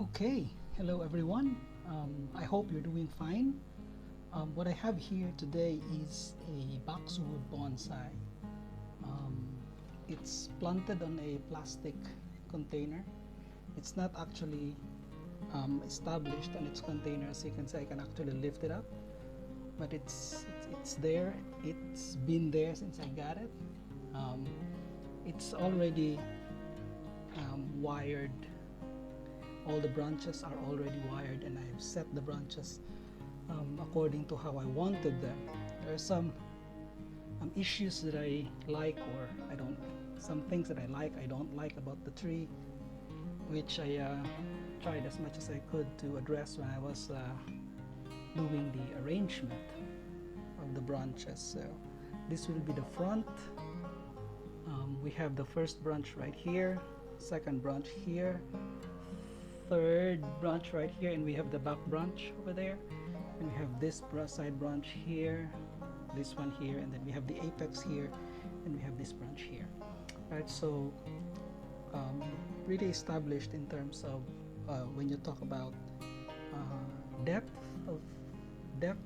Okay, hello everyone. I hope you're doing fine. What I have here today is a boxwood bonsai. It's planted on a plastic container. It's not actually established on its container, as you can see. I can actually lift it up, but it's there. It's been there since I got it. It's already wired. All the branches are already wired, and I've set the branches according to how I wanted them. There are some issues that I like or I don't, some things that I like, I don't like about the tree, which I tried as much as I could to address when I was doing the arrangement of the branches. So this will be the front. We have the first branch right here, second branch here, third branch right here, and we have the back branch over there, and we have this side branch here, this one here, and then we have the apex here, and we have this branch here. Right, so really established in terms of when you talk about depth.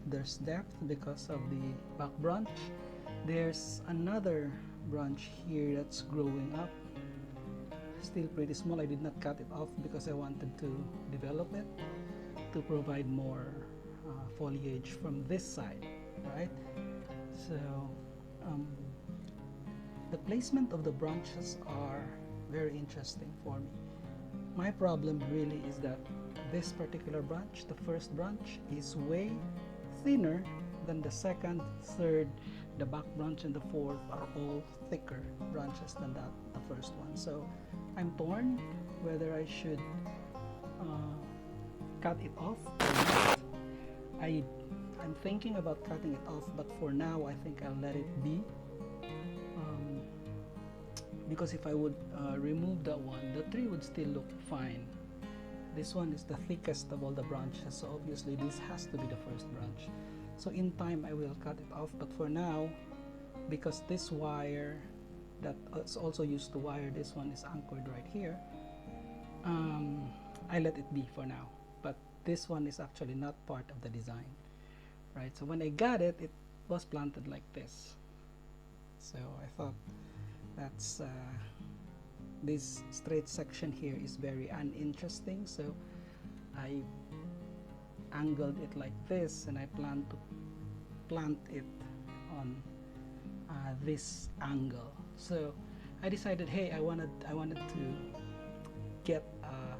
There's depth because of the back branch. There's another branch here that's growing up, still pretty small. I did not cut it off because I wanted to develop it to provide more foliage from this side, right? So the placement of the branches are very interesting for me. My problem really is that this particular branch, the first branch, is way thinner than the second, third, the back branch, and the fourth are all thicker branches than the first one. So I'm torn whether I should cut it off or not. I'm thinking about cutting it off, but for now I think I'll let it be, because if I would remove that one, the tree would still look fine. This one is the thickest of all the branches, so obviously this has to be the first branch. So in time I will cut it off, but for now, because this wire that is also used to wire this one is anchored right here, I let it be for now. But this one is actually not part of the design, right? So when I got it, it was planted like this. So I thought that's this straight section here is very uninteresting, so I angled it like this, and I plan to plant it on this angle. So I decided, hey, I wanted to get a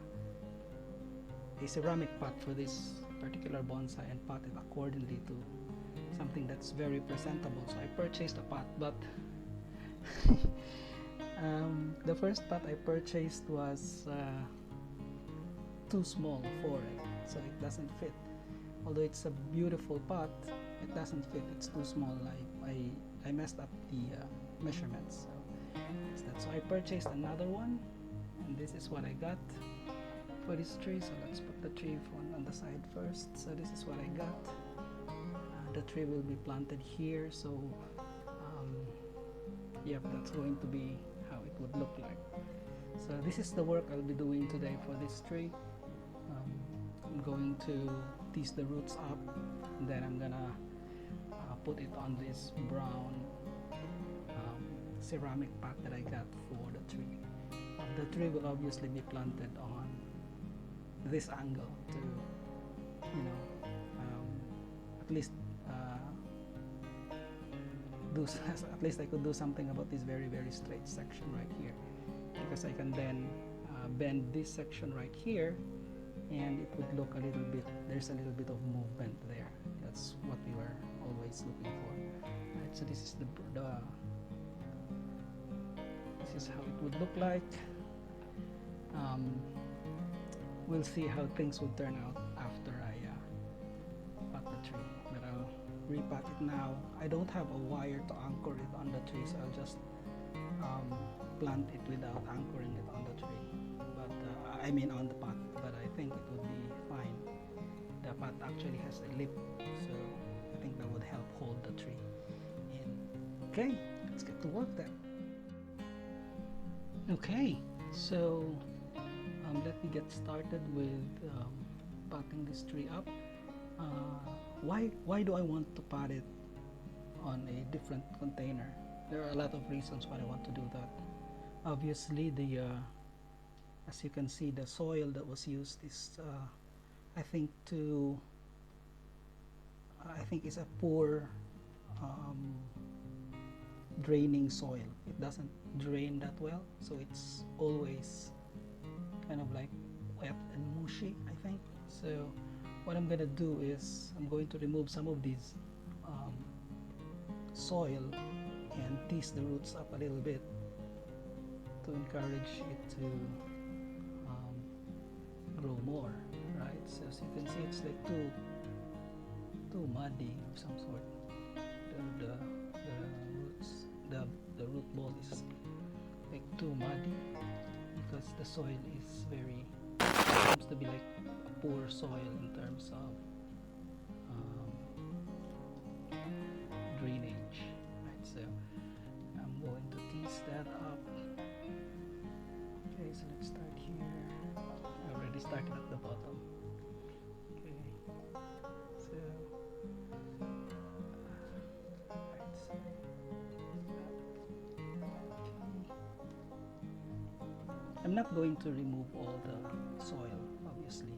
ceramic pot for this particular bonsai and pot it accordingly to something that's very presentable. So I purchased a pot, but the first pot I purchased was too small for it, so it doesn't fit. Although it's a beautiful pot, it doesn't fit. It's too small. I messed up the measurements. So I purchased another one, and this is what I got for this tree. So let's put the tree on the side first. So this is what I got. The tree will be planted here, so yep, that's going to be how it would look like. So this is the work I'll be doing today for this tree. I'm going to tease the roots up, and then I'm gonna put it on this brown ceramic pot that I got for the tree. The tree will obviously be planted on this angle to, you know, at least at least I could do something about this very straight section right here, because I can then bend this section right here, and it would look a little bit, there's a little bit of movement there. That's what we were always looking for. Right, so this is this is how it would look like. We'll see how things would turn out after I pot the tree, but I'll repot it now. I don't have a wire to anchor it on the tree, so I'll just plant it without anchoring it on the tree, but I mean on the pot, but I think it would be fine. The pot actually has a lip, so I think that would help hold the tree in. Okay, let's get to work then. Okay, so let me we get started with potting this tree up, why do I want to pot it on a different container? There are a lot of reasons why I want to do that. Obviously, as you can see, the soil that was used is I think is a poor draining soil. It doesn't drain that well, so it's always kind of like wet and mushy, I think. So what I'm gonna do is I'm going to remove some of these soil and tease the roots up a little bit to encourage it to grow more, right? So as you can see, it's like too muddy of some sort. The roots, the root ball is like too muddy because the soil is seems to be like a poor soil in terms of drainage, right? So I'm going to tease that up. Okay, so let's start here. I already started at the bottom. Okay, so I'm not going to remove all the soil, obviously.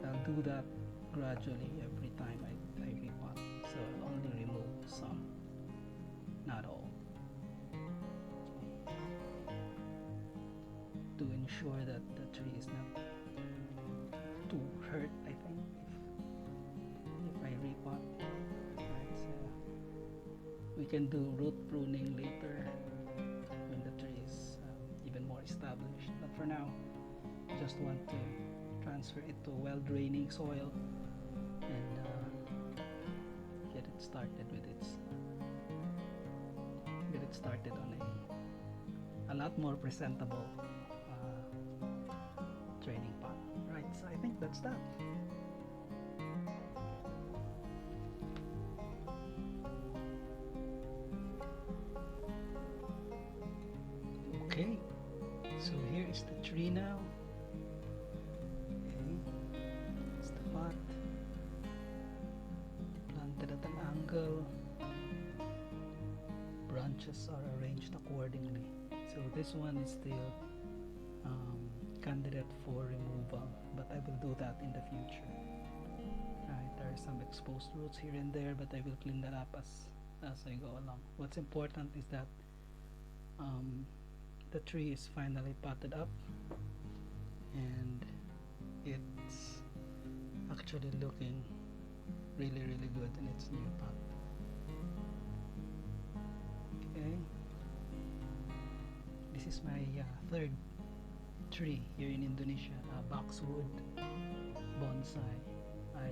I'll do that gradually every time I repot. So I'll only remove some, not all. To ensure that the tree is not too hurt, I think, if I repot. Right, so we can do root pruning later when the tree is even more established. But for now, I just want to transfer it to well-draining soil and get it started on a lot more presentable training pot. Right, so I think that's that. Okay, so here is the tree now. Okay, it's the pot planted at an angle. Branches are arranged accordingly. So this one is still candidate for removal, but I will do that in the future. Right, there are some exposed roots here and there, but I will clean that up as I go along. What's important is that the tree is finally potted up and it's actually looking really good in its new pot. Okay, this is my third tree here in Indonesia, Boxwood Bonsai. I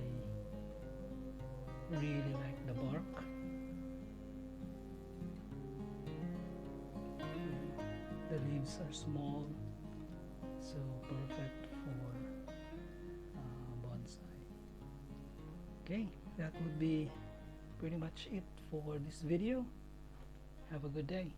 really like the bark. The leaves are small, so perfect for bonsai. Okay, that would be pretty much it for this video. Have a good day.